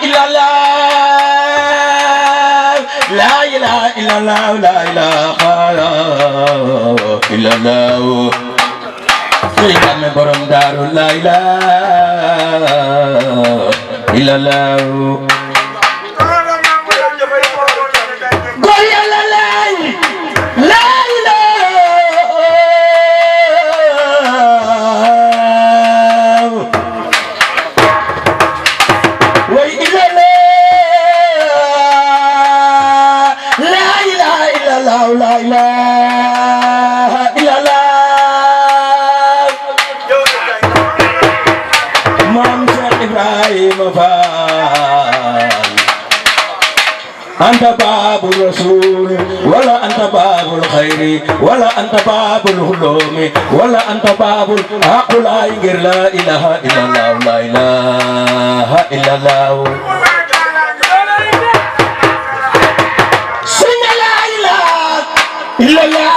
illallah la ilaha illallah la ilaha illallah Sëriñ Ame borom Daaru la ilaha illallah góor yàlla laay la ilaha way illallah la ilaha illallah la ilaha illallah Maam Cheikh Ibrahima Fall anta babul rasul wala anta babul khairi wala anta babul hulumi wala anta babul aqulai ngir la ilaha illallah la ilaha illallah sunya la ilaha illallah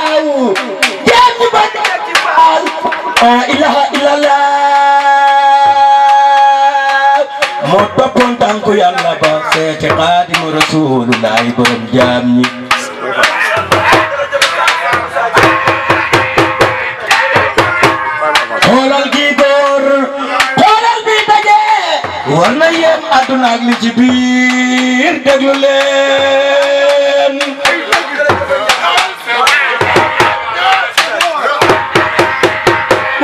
jami bani la ilaha illallah mo topon tanku yalla ba seeti Xaadimu Rasulullah borom jaam ñi xoolal gi góor xoolal bi daje war na yem àdduna ak li ci biir déglu leen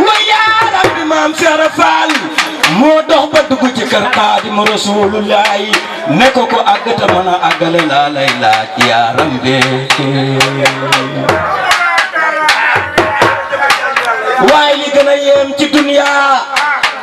wa yaa rabbi maam Seera Faal moo dox ba dugg ci kër Xaadimu Rasulullah ne ko ko àggata mën a àggale laa lay laaj yaaram bee waaye li gën a yéem ci dunya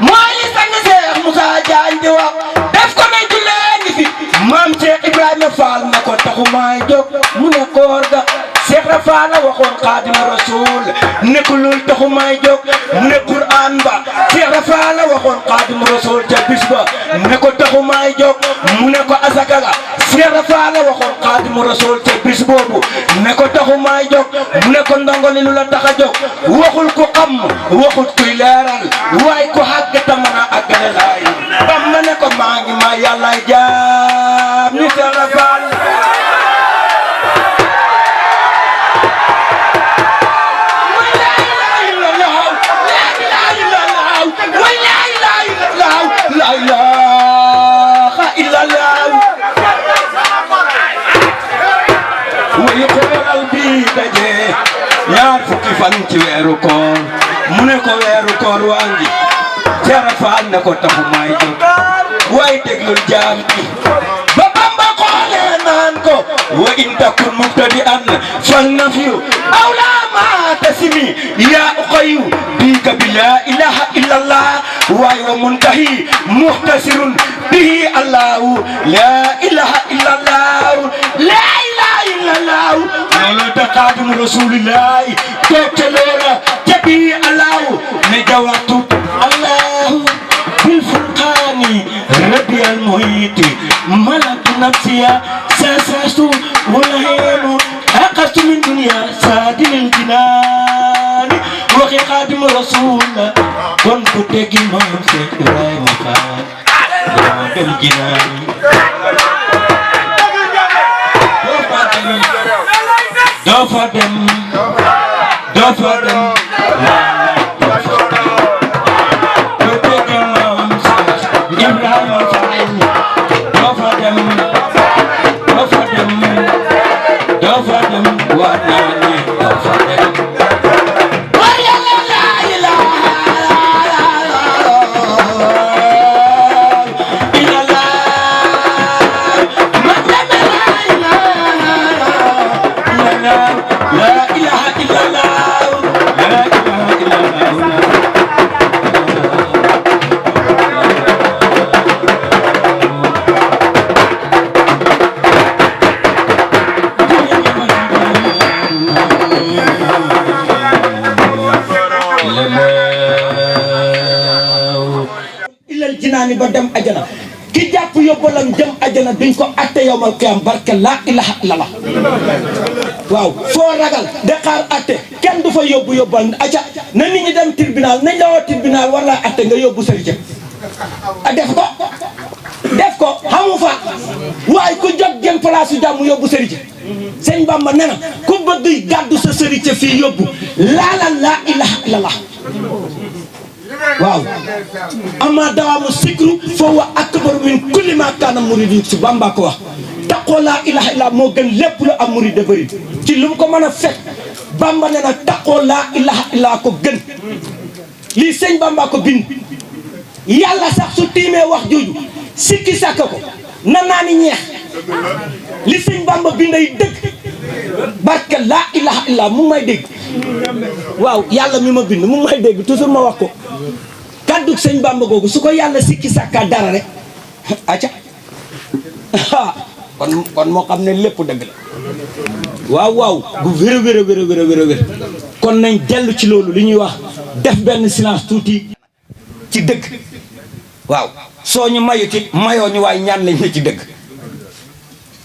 mooy li sang Seex Musaa Jaañ di wax def ko ne jullee ngi fi maam Cheikh Ibrahima Fall ne ko taxumaay jóg mu ne koor ga Seex Faal la waxoon Xaadimu Rasuul ne ko loolu taxumaay jóg mu ne Qur'aan ba Seex Faal la waxoon Xaadimu Rasuul ca bis ba ne ko taxumaay jóg mu ne ko asaka la Seex Faal la waxoon Xaadimu Rasuul ca bis boobu ne ko taxumaay jóg mu ne ko ndongo li lu la tax a jóg waxul ku xam waxul kuy leeral waaye ku xàgg ta mën a àggale laay bam ma ne ko maa ngi ma yàllaay jaam ni Seex Faal la ilaha illallah way xoolal bi daje ñaar fukki fan ci weeru koor mu ne ko weeru koor waa ngi Seex Faal ne ko taxu may jóg way déglul jaam bi ba Bamba xoolee naan ko wa in takun mubtadi'an fal nafyu awla ma tasmi ya uqayu bika bi la ilaha illallah wa muntahi muhtasirun bihi allahu la ilaha illallah la ilaha illallah loolu ta Xaadimu Rasulillah toog loola jabi allahu ne jawatu allahu bil furqani rabbi al muhiti malak nafsiya sasastu wala hemu aqastu min dunya sadil jinani waxi Xaadimu Rasulillah kon ku teggi maam Cheikh Ibrahima Fall moo dem jinaani doo fa dem doo fa dem ku teggi maam Cheikh Ibrahima Fall doo fa dem doo fa dem doo fa dem waa naa ne doo fa dem ba dem ajana ki jàpp yóbbalam jëm ajana duñ ko atte yowmal qiyam barke la ilaha illallah waaw foo ragal de xaar atte kenn du fa yóbbu yóbbal aca na nit ñi dem tribunal nañ la woo tribunal war laa atte nga yóbbu sëriñ a def ko waaye ku jóg jëm place su jàmm yóbbu sëriñ sëñ Bamba nee na ku bëgg gàddu sa sëriñ fii yóbbu laalal laa ilaha illallah waaw ama dawaamu sikru foo wa akbaru min kulli ma kaana muridin si Bamba ko wax taqoo laa ilaha illallah moo gën lépp lu am murid de bëri ci lu mu ko mën a fekk Bamba nee na taqoo laa ilaha illallah ko gën lii sëñ Bamba ko bind yàlla sax su tiimee wax jooju sikki sàkk ko na naa ni ñeex li sëñ Bamba binday dëgg barke laa ilaha illallah mu ngi may dégg waaw yàlla mi ma bind mu ngi may dégg toujours ma wax ko kaddu sëñ Bamba googu su ko yàlla sikki sàkka dara rek acca kon moo xam ne lépp dëgg la waaw waaw bu wér wér kon nañ dellu ci loolu li ñuy wax def benn silence tuuti ci dëgg waaw soo ñu mayuti mayoo ñu waaye ñaan lañ ne ci dëgg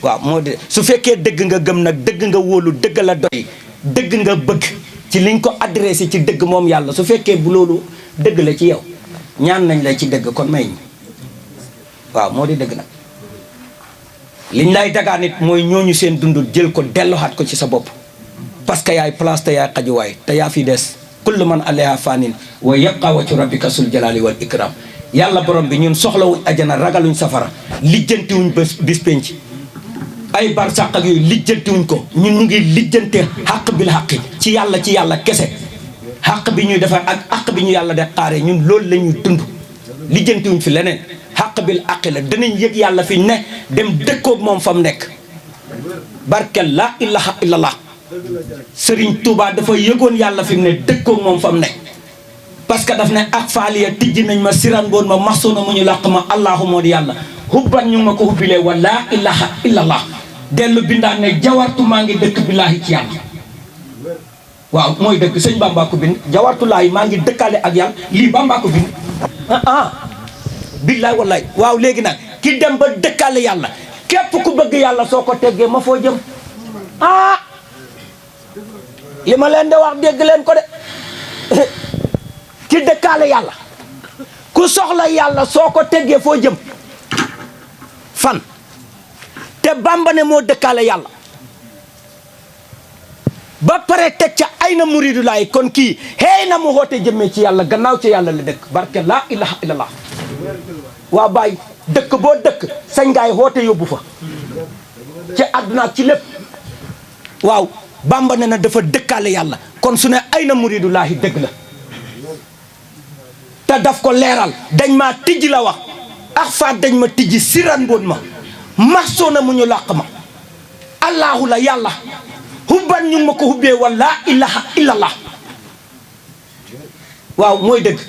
waaw moo de su fekkee dëgg nga gëm nag dëgg nga wóolu dëgg la doy dëgg nga bëgg ci liñ ko adressé ci dëgg moom yàlla su fekkee bu loolu dëgg la ci yow ñaan nañ la ci dëgg kon may ñu waaw moo di dëgg nag liñ lay dagaa nit mooy ñooñu seen dund jël ko delluwaat ko ci sa bopp parce que yaay place te yaay xajuwaay te yaa fi des kullu man alayha fanin wa yabqa wajhu rabbika sul jalali wal ikram yàlla borom bi ñun soxlawuñ ajana ragaluñ safara lijjantiwuñ bis penc ay bar sàq ak yooyu lijjantiwuñ ko ñun ñu ngi lijjante xàq bil xaqi ci yàlla kese xàq bi ñuy defar ak xàq bi ñu yàlla de xaaree ñun loolu la ñuy dund lijjantiwuñ fi leneen xàq bil xaqi la danañ yëg yàlla fi ne dem dëkkoog moom fa mu nekk barkel la ilaha illallah Serigne Touba dafa yëgoon yàlla fi mu ne dëkkoog moom fa mu nekk parce que daf ne ak faaliya tijji nañ ma siran boon ma maxsoona mu ñu làq ma allahu moo di yàlla hubban ñu ma ko hubbilee wa laa ilaha illallah dellu bindaan ne jawartu maa ngi dëkk billaahi ci yàlla waaw mooy dëkk sëñ Bamba ko bind jawartulaahi maa ngi dëkkaale ak yàlla lii Bamba ko bind billaay wallaay waaw léegi nag ki dem ba dëkkaale yàlla képp ku bëgg yàlla soo ko teggee ma foo jëm li ma leen de wax dégg leen ko de ki dëkkaale yàlla ku soxla yàlla soo ko teggee foo jëm fan te Bamba ne moo dëkkaale yàlla ba pare teg ca ay na muridu laay kon kii xëy na mu xoote jëmee ci yàlla gannaaw ci yàlla la dëkk barke laa ilaha illallah waa bàyyi dëkk boo dëkk sañ ngaay xoote yóbbu fa ci àdduna ci lépp waaw Bamba ne na dafa dëkkaale yàlla kon su ne ay na muridu laahi dëgg la te daf ko leeral dañ maa tijji la wax ak faat dañ ma tijji siran boon ma maxsoona mu ñu làq ma allahu la yàlla hubban ñu ma ko hubbee wa laa ilaha illallah waaw mooy dëgg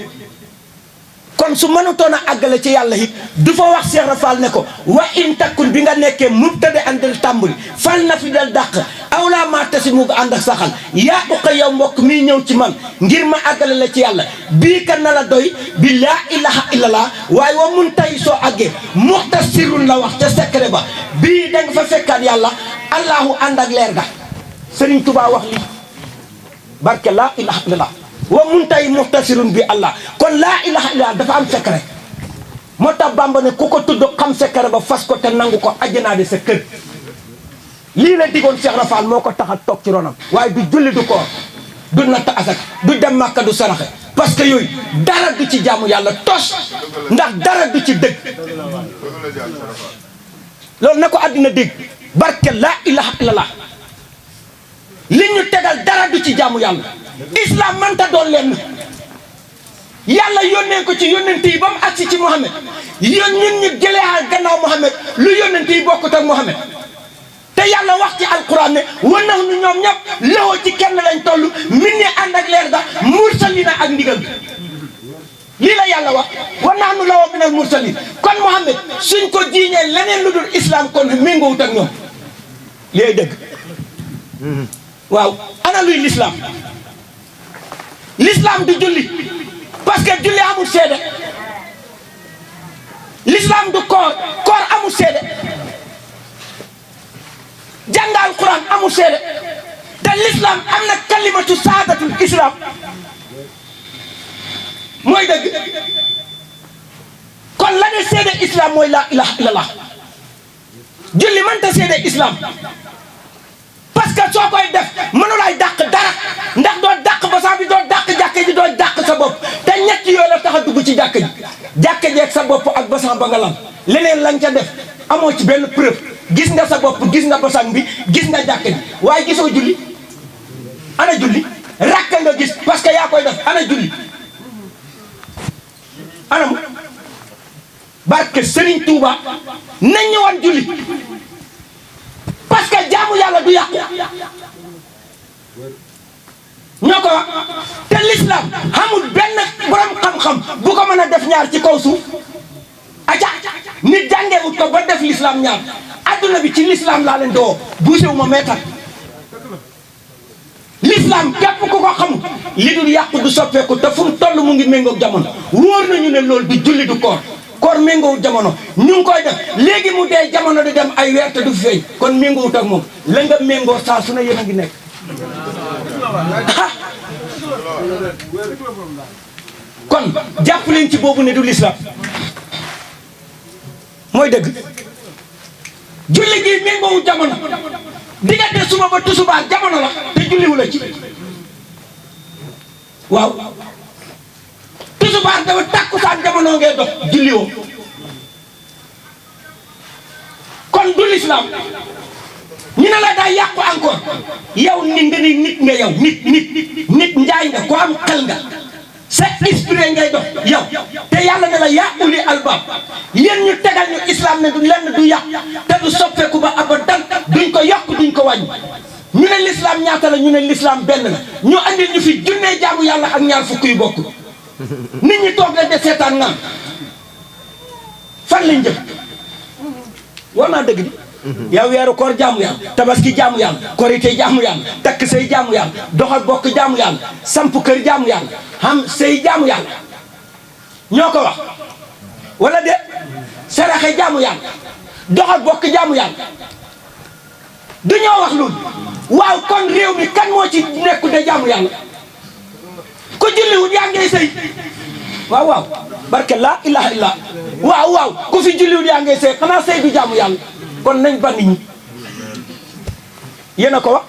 kon su mënutoon a àggale ci yàlla it du fa wax Cheikh Rafal ne ko wa in takkun bi nga nekkee mubtada andal tàmbali fal na fi del dàq awlaa maa tasi mu ànd ak saxal yaa uqa yow mbokk mii ñëw ci man ngir ma àggale la ci yàlla bii ka na la doy bi laa ilaha illallah waaye wa mun tay soo àggee muxtasirun la wax ca secret ba bii da nga fa fekkaat yàlla allahu ànd ak leer ga Sëriñ Tuubaa wax lii barke laa ilaha illallah wa mun tay muxtasirun bi allah kon laa ilaha illallah dafa am secret moo tax Bamba ne ku ko tudd xam secret ba fas ko te nangu ko ajjanaa de sa kër lii la digoon Cheikh Rafal moo ko tax a toog ci ronam waaye du julli du koor du natt asak du dem Màkka du saraxe parce que yooyu dara du ci jaamu yàlla tos ndax dara du ci dëgg loolu na ko àddina dégg barke laa ilaha illallah li ñu tegal dara du ci jaamu yàlla islam mënta doon leen yàlla yónnee ko ci yónnent yi ba mu agsi ci Muhammad ñun ñu jëlee gannaaw Muhammad lu yónnent yi bokkut ak Muhammad te yàlla wax ci alquran ne wan nax nu ñoom ñëpp lewoo ci kenn lañ toll min ni ànd ak leer ga mursalina ak ndigal lii la yàlla wax wan nax nu lewoo minal mursalin kon Muhammad suñ ko jiiñee leneen lu dul islam kon méngoowut ak ñoom léegi dëgg waaw ana luy l'islam l'islam du julli parce que julli amul seede l'islam du koor amul seede jàngal Quran amul seede te l'islam am na kalimatu saadatul islam mooy dëgg kon la ne seede islam mooy laa ilaha illallah julli mënta seede islam parce que soo koy def mënulay dàq dara ndax doo dàq basan bi doo dàq jàkka ji doo dàq sa bopp te ñett yooyu la tax a dugg ci jàkka ji jàkka ji ak sa bopp ak basan ba nga lan leneen lañ ca def amoo ci benn preuve gis nga sa bopp gis nga basan bi gis nga jàkka ji waaye gisoo julli ana julli rakka nga gis parce que yaa koy def ana julli ana mu barke Serigne Touba nañ ñëwoon julli parce que jaamu yàlla du yàqu ñoo ko wax te l'islam xamul benn borom xam-xam bu ko mën a def ñaar ci kaw suuf aca nit jàngeewut ko ba def l'islam ñaar adduna bi ci l'islam laa leen doo bougé wu ma meetal l'islam képp ku ko xamul li dul yàqu du soppeeku te fu mu toll mu ngi méngoog jamono wóor nañu ne loolu du julli du koor koor méngoowut jamono ñu ngi koy def léegi mu dee jamono di dem ay weer te du feeñ kon méngoowut ak moom la nga méngoo saa su ne yéen a ngi nekk kon jàpp leen ci boobu ne du l'islam mooy dëgg julli gi méngoowut jamono diggante suba ba tusubaar jamono la te julliwu la ci waaw tusubaar dafa tàkkusaan jamono ngay dox julliwoo kon du l'islam ñu ne la daa yàqu encore yow ni nga ni nit nga yow nit njaay nga ko am xel nga sa esprit ngay dox yow te yàlla ne la yaa uli albab yéen ñu tegal ñu islam ne du lenn du yàq te du soppeeku ba abadan duñ ko yokk duñ ko wàññi ñu ne l'islam ñaata la ñu ne l'islam benn la ñu andil ñu fi junnee jaamu yàlla ak ñaar fukk yu bokk nit ñi toog rek de seetaan naan fan lañ jëm war naa dëgg di yow weeru koor jaamu yàlla tabaski jaamu yàlla korité jaamu yàlla takk sëy jaamu yàlla doxal bokk jaamu yàlla samp kër jaamu yàlla xam sëy jaamu yàlla ñoo ko wax wala de saraxe jaamu yàlla doxal bokk jaamu yàlla du ñoo wax loolu waaw kon réew mi kan moo ci nekku de jaamu yàlla ku julliwut yaa ngay sëy waaw barke laa ilaha illa waaw ku fi julliwut yaa ngay sëy xanaa sëy du jaamu yàlla kon nañ ba nit ñi yéen a ko wax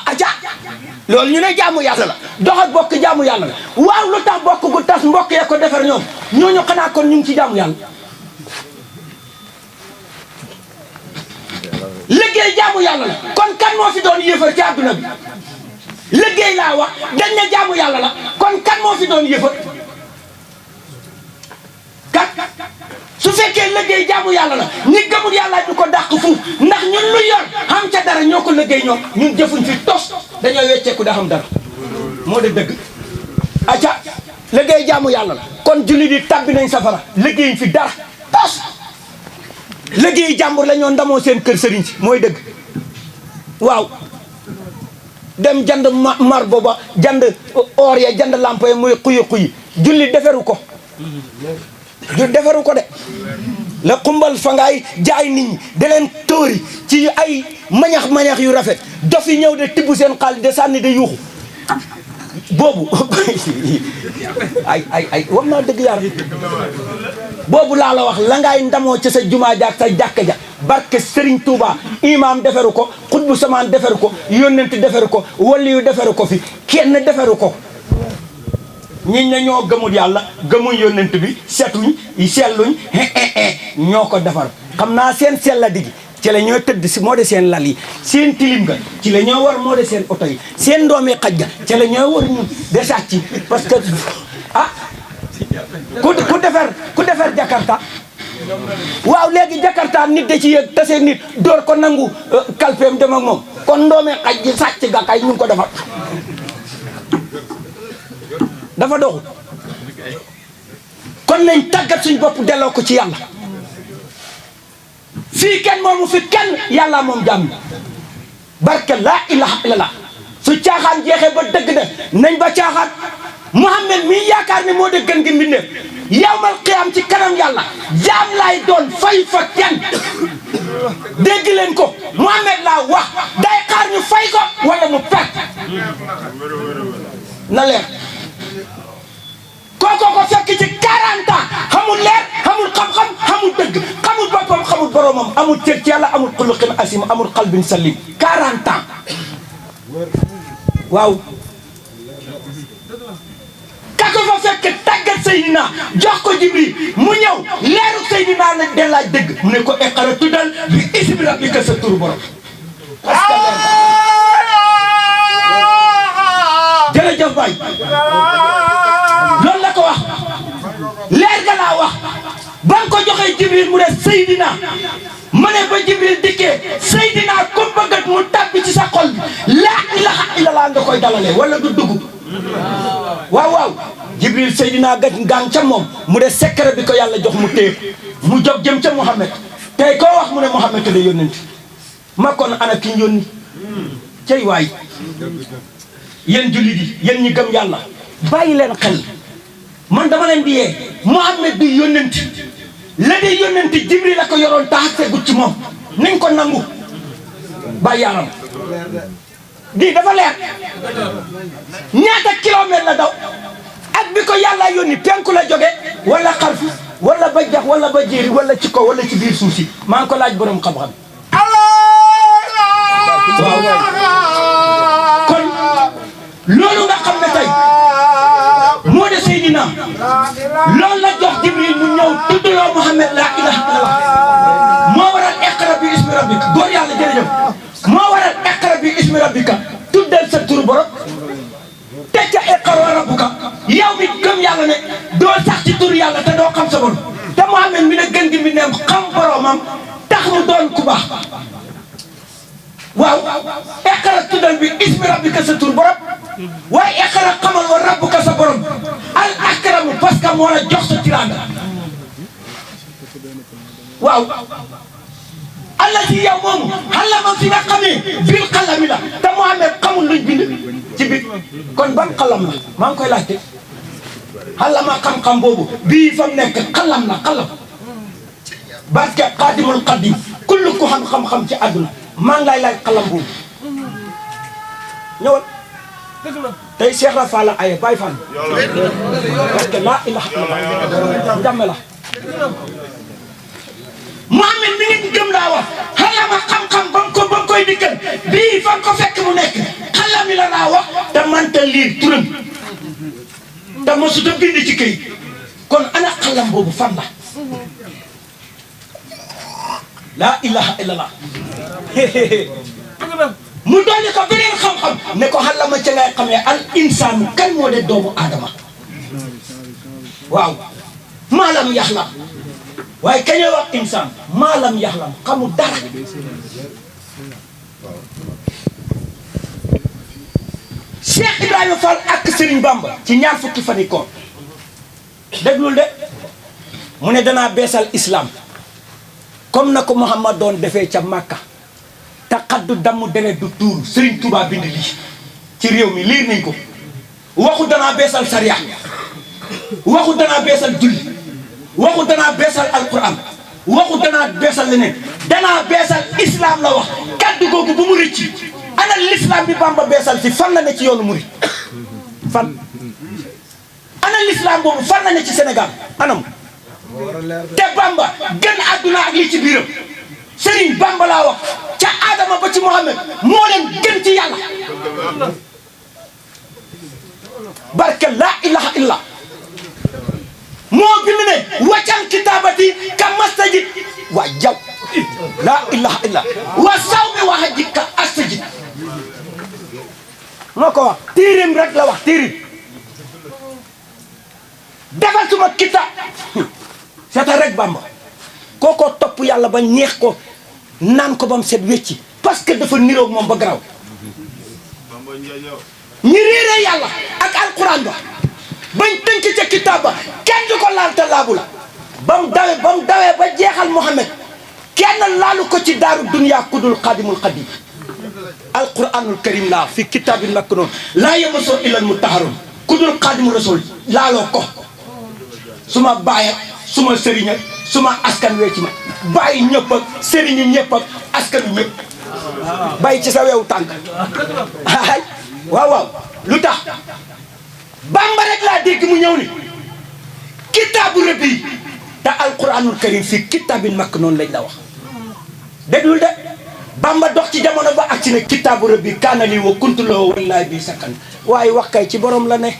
aja loolu ñu ne jaamu yàlla la dox ak bokk jaamu yàlla la waaw lu tax bokk gu tas mbokk yee ko defar ñoom ñooñu xanaa kon ñu ngi ci jaamu yàlla liggéey jaamu yàlla la kon kan moo fi doon yëfar ci àdduna bi liggéey laa wax dañ ne jaamu yàlla la kon kan moo fi doon yëfar kat su fekkee liggéey jaamu yàlla la ñi gëmul yàlla ñu ko dàq fuuf ndax ñun lu yor xam ca dara ñoo ko liggéey ñoom ñun jëfuñ fi tos dañoo wecceeku da xam dara moo de dëgg acca liggéey jaamu yàlla la kon julli di tabbi nañ safara liggéeyuñ fi dara tos liggéey jàmbur la ñoo ndamoo seen kër sëriñ si mooy dëgg waaw dem jand mar booba jand or ya jand lamp ya muy xuyi julli deferu ko ju defaru ko de la xumbal fa ngaay jaay nit ñi da leen tóori ci ay mañax yu rafet dof yi ñëw de tibb seen xaalis de sànni de yuuxu boobu ay war naa dëgg yàlla boobu laa la wax la ngaay ndamoo ci sa jumaa jaak sa jàkka ja barke Serigne Touba imam defaru ko xutbu samaan defaru ko yónnent defaru ko wali yu defaru ko fi kenn defaru ko ñi ne ñoo gëmul yàlla gëmuñ yónnent bi setuñ selluñ ñoo ko defar xam naa seen sella digi ci la ñoo tëdd si moo de seen lal yi seen tilim ga ci la ñoo war moo de seen oto yi seen doomi xaj ga ci la ñoo war ñu de sàcc parce que ku defar Jakarta waaw léegi Jakarta nit da ci yëg tase nit door ko nangu kalpeem dem ak moom kon ndoomi xaj gi sàcc ga kay ñu ngi ko defar dafa doxul kon nañ tàggat suñ bopp delloo ko ci yàlla fii kenn moomu fi kenn yàlla moom jàmm barke laa ilaha illallah su caaxaan jeexee ba dëgg de nañ ba caaxaan Muhammad mii yaakaar ni moo de gën gi mbindeef yawmal qiyaam ci kanam yàlla jaam laay doon fay fa kenn dégg leen ko Muhammad laa wax day xaar ñu fay ko wala mu perte na leer kookoo ko fekk ci 40 ans xamul leer xamul xam-xam xamul dëgg doomam amul cër ci yàlla amul xuluqin asim amul xalbin salim 40 ans waaw ka ko fa fekk tàggat Seydina jox ko Jibril mu ñëw leeru Seydina nag de laaj dëgg mu ne ko iqra tuddal bi ismi rabbika sa turu borom jërëjëf baay loolu la ko wax leer ga laa wax ba nga ko joxee Jibril mu ne Seydina ma ne ba Jibril dikkee Seydina ko bëggat mu tàbbi ci sa xol bi laa ilaha illallah nga koy dalalee wala du dugg waaw waaw Jibril Seydina gang ca moom mu de secret bi ko yàlla jox mu téye mu jóg jëm ca Mouhamed tey koo wax mu ne Mouhamed la yónnent ma kon ana ki ñu yónni cey waay yéen jullit yi yéen ñi gëm yàlla bàyyi leen xel man dama leen di yee Mouhamed di yónnent la di yónnent Jibril la ko yoroon tax fegut ci moom nañ ko nangu bàyyi yaram di dafa leer ñaata kilomètre la daw ak bi ko yàlla yónni penku la jóge wala xarfu wala ba jax wala ba jéeri wala ci kaw wala ci biir suuf si maa ngi ko laaj borom xam-xam waaw kon loolu nga xam ne tey moo de Seydina loolu la jox Jibril mu ñëw tuddloo Mouhamed la ilaha illallah moo waral iqra bi ismi rabbika góor yàlla jërëjëf moo waral iqra bi ismi rabbika tuddal sa turu borom te ca iqra rabbuka yow mi gëm yàlla ne doo sax ci turu yàlla te doo xam sa borom te Mouhamed mi ne gën gi mi neem xam boromam tax mu doon ku baax waaw iqra tuddal bi ismi rabbika sa turu borom waaye iqra xamal wa rabbuka sa borom al akramu parce que moo la jox sa tiranga waaw Allah ci yow moomu xalama fi nga xamee bil xalami la te Mouhamed xamul luñ bind ci biir kon ban xalam la maa ngi koy laajte xalama xam-xam boobu bii fa mu nekk xalam la xalam parce que xaadimul xadim kullu ku xam-xam ci àdduna maa ngi lay laaj xalam boobu ñëwal tey Cheikh Rafa la aye Baye Fall parce que laa ilaha illallah njàmme la Mouhamed mi ngi gëm laa wax xalama xam-xam ba mu koy dikkal bii fa ko fekk mu nekk xalami la laa wax te manta liir turam te mosut a bind ci këy kon ana xalam boobu fan la laa ilaha illallah mu dolli ko beneen xam-xam ne ko xalama ca ngay xamee al insaanu kan moo de doomu aadama waaw maalam yaxlam waaye kañ la wax insaan maalam yaxlam xamul dara Cheikh Ibrahima Fall ak Serigne Bamba ci ñaar fukki fan yi koor déglul de mu ne danaa beesal islam comme na ko Muhammad doon defee ca Makka te xaddu damm deret du tuur Serigne Touba bind lii ci réew mi liir nañ ko waxu danaa beesal sariya waxu danaa beesal julli waxu danaa beesal alquran waxu danaa beesal leneen danaa beesal islam la wax kaddu googu bu mu rëcc ana l'islam bi Bamba beesal si fan la ne ci yoonu murid fan ana l'islam boobu fan la ne ci Sénégal anam te Bamba gën àdduna ak li ci biiram Serigne Bamba laa wax ca Adama ba ci Mouhamed moo leen gën ci yàlla barke la ilaha illa moo bind ne waccal kitaabati ka mastajid wa jaw la ilaha illa wa sawmi wa hajji ka astajid moo ko wax tiirim rek la wax tiirim defal suma kitaab seeta rek Bamba kookoo topp yàlla ba ñeex ko naan ko ba mu set wecci parce que dafa niroog moom ba garaw ñi réeree yàlla ak alquran ba bañ tënk ca kitaab ba kenn du ko laal te laabu la ba mu dawee ba jeexal Mouhamed kenn laalu ko ci daaru dunya kudul xaadimul xadim alquranul karim laa fi kitaabin maknuun laa yamassuhu illal mutahharuun kudul xaadimul rasul laaloo ko suma baay ak suma sëriñ ak suma askan wee ci ma bàyyi ñëpp ak sëriñi ñëpp ak askanu ñëpp bàyyi ci sa weewu tànk ay waaw waaw lu tax Bamba rek laa dégg mu ñëw ni kitaabu rabbi te alquranul karim fii kitaabin maknuun lañ la wax déglul de Bamba dox ci jamono ba ak ci ne kitaabu rabbi kaana lii wa kuntu lahu wallahi bi sakkan waaye wax kay ci borom la ne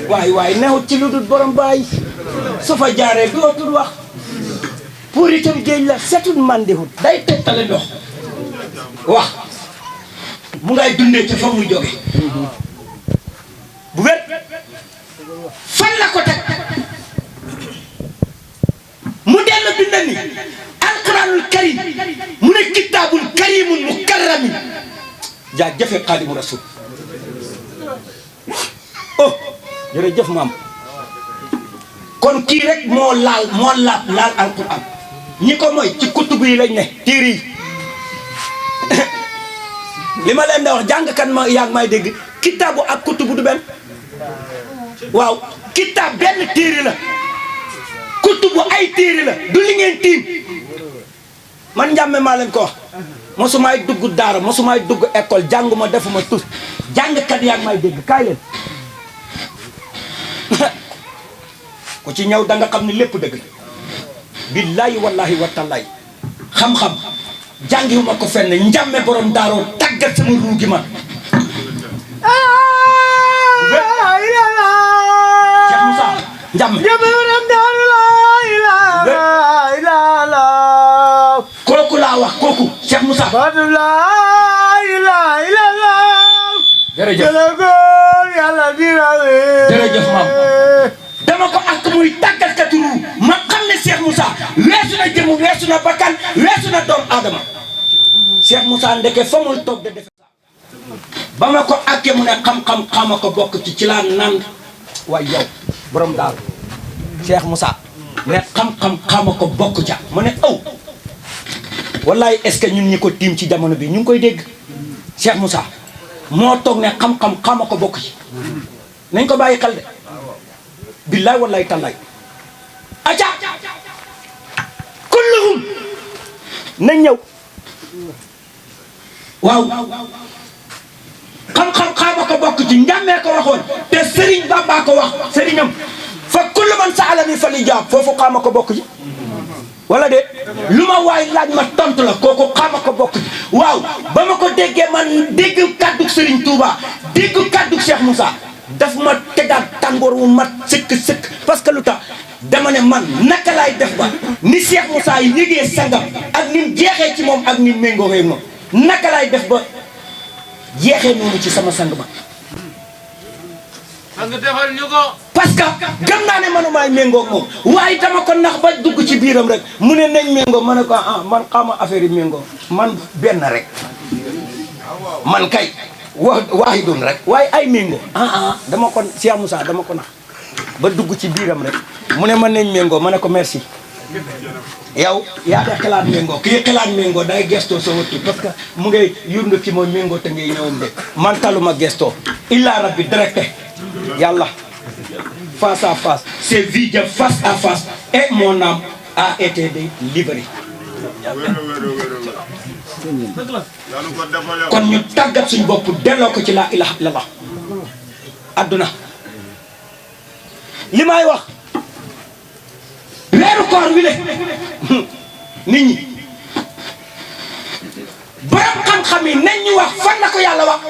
waaye newut ci lu dul borom bàyyi su fa jaaree dootul wax pour itam géej la setul mandihut day tettale ndox wax mu ngay dundee ci fa muy jóge bu wet fan la ko teg mu dellu bind ni alquranul karim mu ne kitaabul karimun mukarramin jaa jëfe xaadimu rasul oh jërëjëf maam kon kii rek moo laal alquran ñi ko mooy ci kutubu yi lañ ne téere yi li ma leen da wax jàngkat ma yaa ngi may dégg kitaabu ak kutubu du benn waaw kitaab benn téere la kutubu ay téere la du li ngeen tiim man njàmme maa leen ko wax mosumaay dugg daara mosumaay dugg école jànguma defuma tus jàngkat yaa ngi may dégg kaay leen ku ci ñëw da nga xam ne lépp dëgg la billahi wallahi wa tallahi xam-xam jàngiwuma ko fenn njàmme borom daaroo tàggat sama ruugi ma Cheikh Moussa njàmme kooku laa wax kooku Cheikh Moussa jërëjëf jërëjëf maam dama ko ak muy tàggatkatu ruu ma xam ne Cheikh Moussa weesu na jëmu weesu na bakkan weesu na doomu aadama Cheikh Moussa ndeke fa muy toog de defe ba ma ko àggee mu ne xam-xam xama ko bokk ci laa nand waaye yow borom daal Cheikh Moussa ne xam-xam xama ko bokk ca mu ne aw wallaay est-ce que ñun ñi ko tiim ci jamono bi ñu ngi koy dégg Cheikh Moussa moo toog ne xam-xam xama ko bokk ci nañ ko bàyyi xel de billaay wallaay tallaay aca kulluhum nañ ñëw waaw xam-xam xama ko bokk ci njàmmee ko waxoon te Serigne Bamba ko wax sëriñam fa kullu man sa'alani fa li jaab foofu xama ko bokk ci wala de lu ma waay laaj ma tontu la kooku xama ko bokk ci waaw ba ma ko déggee man dégg kàddug Serigne Touba dégg kàddug Cheikh Moussa daf ma tegaat tàngoor wu mat sëkk parce que lu tax dama ne man naka laay def ba ni Cheikh Moussa yi yëgee sangam ak ni mu jeexee ci moom ak ni mu méngooxee moom naka laay def ba jeexee noonu ci sama sang ba nga defal ñu ko parce que gëm naa ne manumaay méngoog moom waaye dama ko nax ba dugg ci biiram rek mu ne nañ méngoo ma ne ko man xama affaire yi méngoo man benn rek man kay waahidun rek waaye ay méngoo dama ko Cheikh Moussa dama ko nax ba dugg ci biiram rek mu ne man nañ méngoo ma ne ko merci yow yaa de xalaat méngoo kii xalaat méngoo day gestoo sa wëttu parce que mu ngay yurndu ki mooy méngoo te ngay ñëwam de man taluma gestoo illa rabbi directé yàlla face à face c'est vie de face à face et mon âme a été délivrée kon ñu tàggat suñ bopp delloo ko ci laa ilaha illallah adduna li may wax weeru koor wi le nit ñi borom xam-xam yi nañ ñu wax fan la ko yàlla wax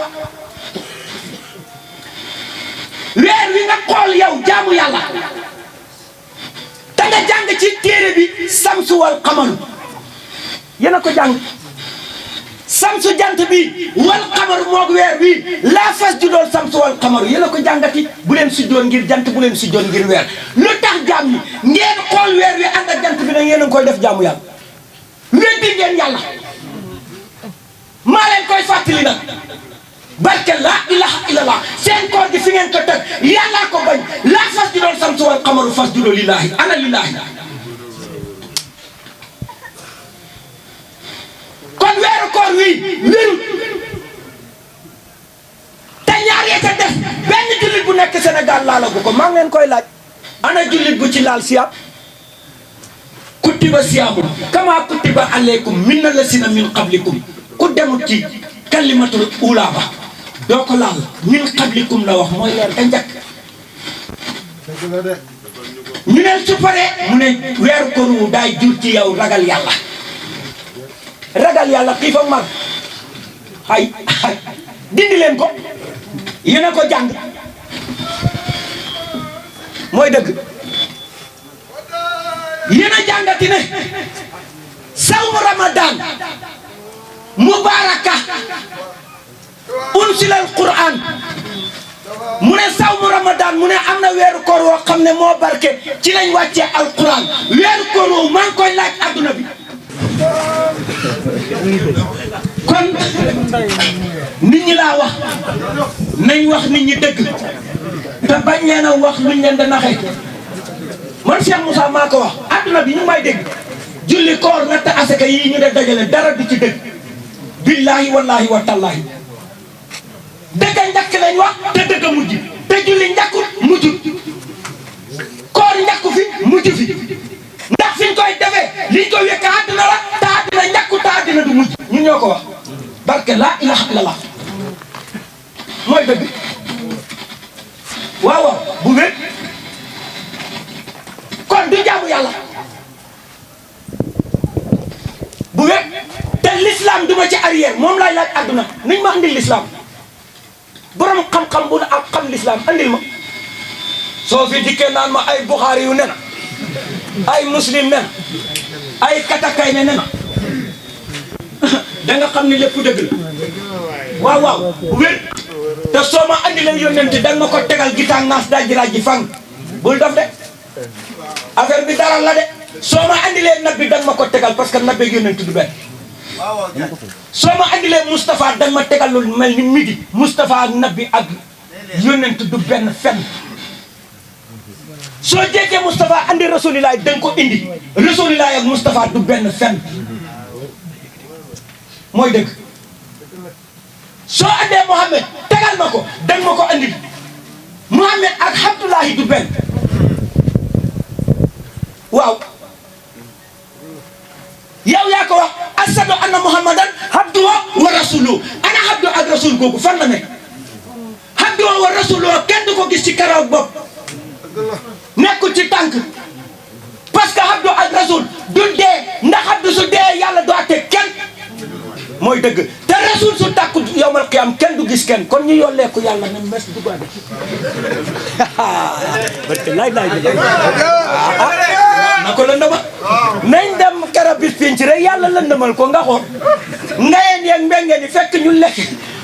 weer wi nga xool yow jaamu yàlla da nga jàng ci téere bi samsu wal xamaru yéen a ko jàng samsu jant bi wal xamaru moog weer wi laa fas ju doon samsu wal xamaru yéen a ko jàngati bu leen sujjoon ngir jant bu leen sujjoon ngir weer lu tax jaam ñi ngeen xool weer wi ànd ak jant bi nag yéen a ngi koy def jaamu yàlla weddi ngeen yàlla maa leen koy fàttali nag barke laa ilaha illallah seen koor gi fi ngeen ko teg yàllaa ko bañ laa fas ju doon samsu wal xamaru fas ju doon lillaahi ana lillaahi kon weeru koor wi wéru te ñaar yee ca def benn jullit bu nekk Sénégal laalagu ko maa ngi leen koy laaj ana jullit bu ci laal siyaam kutiba siyaamu kama kutiba aleykum minna lasina min qablikum ku demut ci kalimatul ula ba doo ko laal min qablikum la wax mooy leer da njëkk ñu ne su paree mu ne weeru koor wu daay jur ci yow ragal yàlla ragal yàlla xiif ak mar ay dindi leen ko yéen a ko jàng mooy dëgg yéen a jàngati ne sawmu ramadan mubaraka unsila al quran mu ne sawmu ramadan mu ne am na weeru koor woo xam ne moo barke ci lañ wàccee alquran weeru koor woowu maa ngi koy laaj adduna bi kon nit ñi laa wax nañ wax nit ñi dëgg te bañ leen a wax luñ leen da naxee man Cheikh Moussa maa ko wax adduna bi ñu may dégg julli koor natt asaka yii ñu def dajale dara du ci dëgg billahi wallahi wa tallahi dëgg njëkk lañ wax te dëgg mujj te julli njëkkul mujjul koor njëkku fi mujj fi ndax fiñ koy defee liñ koy wekk àddina la te àddina njëkku te àddina du mujj ñun ñoo ko wax barke laa ilaha illallah mooy dëgg waaw waaw bu wér kon du jaamu yàlla bu wér te l'islam duma ci arrière moom laay laaj àdduna niñ ma andil l'islam borom xam-xam bu ne ak xam l'islam andil ma soo fi dikkee naan ma ay Bukhari yu ne na ay muslim ne na ay katakay ne na da nga xam ni lépp dëgg la waaw waaw wér te soo ma andilee yónnent da nga ma ko tegal gitaang naas dajji fang bul dof de affaire bi dara la de soo ma andilee nab bi da nga ma ko tegal parce que nab beeg yónnent du benn soo ma andilee Moustapha da nga ma tegal lu mel ni midi Moustapha ak nab bi ak yónnent du benn fenn soo jékkee Moustapha andi rasulilaay da nga ko indi rasulilaay ak Moustapha du benn fenn mooy dëgg soo andee Mohamed tegal ma ko da nga ma ko andi Mohamed ak Abdoulahi du benn waaw yow yaa ko wax asadu anna Muhammadan abduhu wa rasuluhu ana abdu ak rasul googu fan la nekk abduhu wa rasuluhu kenn du ko gis ci karaw bopp nekkul ci tànk parce que abdu ak rasul du dee ndax abdu su dee yàlla du àtte kenn mooy dëgg te rasul su tàkku yowmal qiyam kenn du gis kenn kon ñu yolleeku yàlla na mes duggaade barke laay na ko lëndama nañ dem kera bis pinc rek yàlla lëndamal ko nga xool ngayeen yeeg mbengeen yi fekk ñu lekk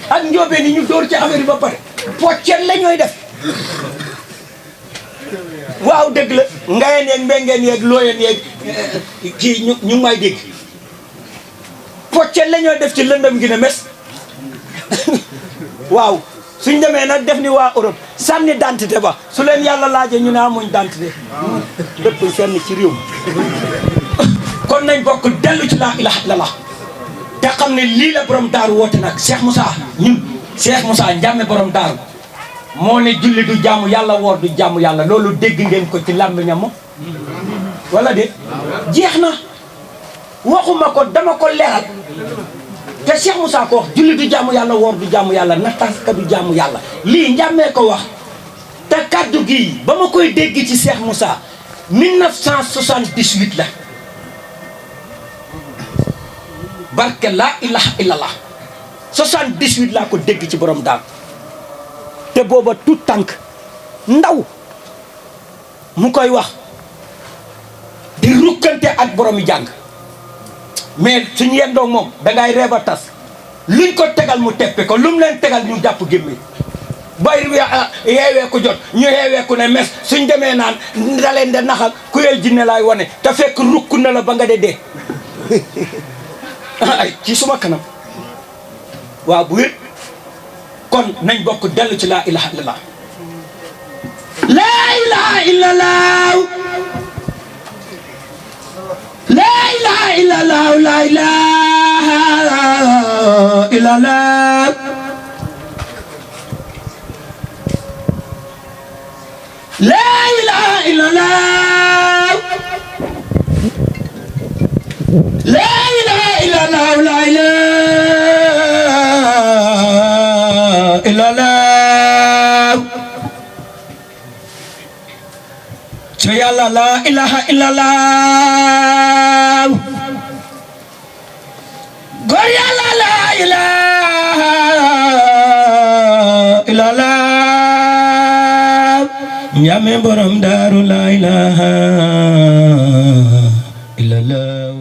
ak njóobeen yi ñu dóor ci affaire yi ba pare poccet la ñooy def waaw dëgg la ngayeen yeeg mbengeen yeeg looyeen yeeg kii ñu may dégg poccet la ñooy def ci lëndam gi ne mes waaw suñ demee nag def ni waa Europe sànni dentité ba su leen yàlla laajee ñu ne amuñ dentité dëpp fenn ci réew kon nañ bokk dellu ci laa ilaha illallah te xam ne lii la borom daaru woote nag Cheikh Moussa ñun Cheikh Moussa Ndiamé borom daaru moo ne julli du jaamu yàlla woor du jaamu yàlla loolu dégg ngeen ko ci làmmiñam wala déet jeex na waxuma ko dama ko leeral te Cheikh Moussa ko wax julli du jaamu yàlla woor du jaamu yàlla nattaska du jaamu yàlla lii Ndiamé ko wax te kaddu gii ba ma koy dégg ci Cheikh Moussa 1978 la barke laa ilaha illallah 78 laa ko dégg ci borom daal te booba tout tànk ndaw mu koy wax di rukkante ak borom yi jàng mais suñu yendoo moom dangay reeba tas luñ ko tegal mu teppe ko lu mu leen tegal ñu jàpp gémmi bay yeewee ko jot ñu yeewee ko ne mes suñ demee naan da leen de nax ak kuyel jinne laay wane te fekk rukk na la ba nga de dee ay ci suma kanam waaw bu wér kon nañ bokk dellu ci laa ilaha illallah laa ilaha illallah laa ilaha illallah laa ilaha illallah laa ilaha illallah laa ilaha illallah laa ilaha illallah ca yàlla laa ilaha illallah góor yàlla la ilaha illallah ñame borom daaru la ilaha illallah